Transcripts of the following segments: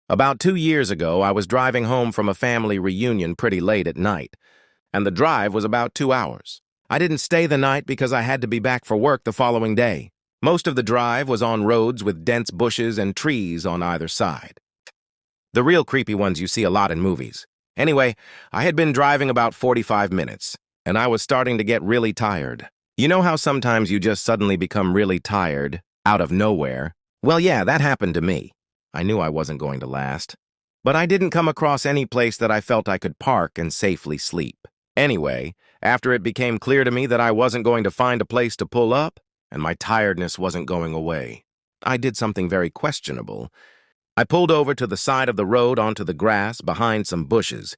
About 2 years ago, I was driving home from a family reunion pretty late at night, and the drive was about 2 hours. I didn't stay the night because I had to be back for work the following day. Most of the drive was on roads with dense bushes and trees on either side. The real creepy ones you see a lot in movies. Anyway, I had been driving about 45 minutes, and I was starting to get really tired. You know how sometimes you just suddenly become really tired, out of nowhere? Well, yeah, that happened to me. I knew I wasn't going to last. But I didn't come across any place that I felt I could park and safely sleep. Anyway, after it became clear to me that I wasn't going to find a place to pull up, and my tiredness wasn't going away, I did something very questionable. I pulled over to the side of the road onto the grass behind some bushes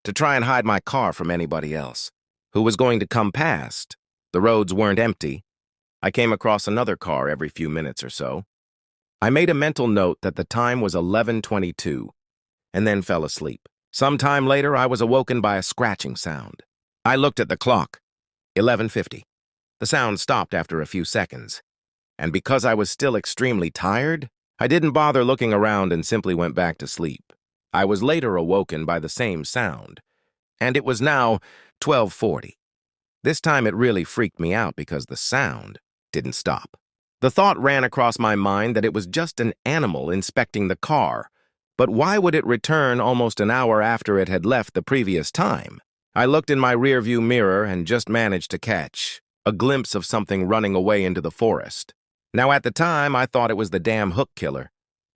to try and hide my car from anybody else who was going to come past. The roads weren't empty. I came across another car every few minutes or so. I made a mental note that the time was 11:22 and then fell asleep. Some time later, I was awoken by a scratching sound. I looked at the clock. 11:50. The sound stopped after a few seconds. And because I was still extremely tired, I didn't bother looking around and simply went back to sleep. I was later awoken by the same sound, and it was now 12:40. This time it really freaked me out because the sound didn't stop. The thought ran across my mind that it was just an animal inspecting the car, but why would it return almost an hour after it had left the previous time? I looked in my rearview mirror and just managed to catch a glimpse of something running away into the forest. Now, at the time, I thought it was the damn hook killer.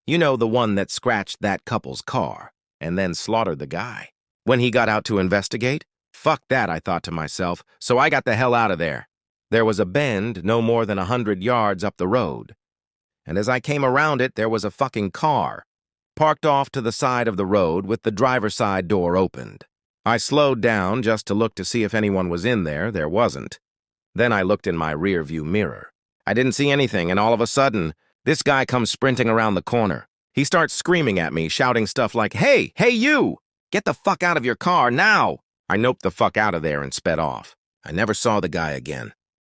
You know, the one that scratched that couple's car and then slaughtered the guy. When he got out to investigate, fuck that, I thought to myself, so I got the hell out of there. There was a bend no more than 100 yards up the road, and as I came around it, there was a fucking car, parked off to the side of the road with the driver's side door opened. I slowed down just to look to see if anyone was in there. There wasn't. Then I looked in my rearview mirror. I didn't see anything, and all of a sudden, this guy comes sprinting around the corner. He starts screaming at me, shouting stuff like, "Hey, you! Get the fuck out of your car, now!" I noped the fuck out of there and sped off. I never saw the guy again.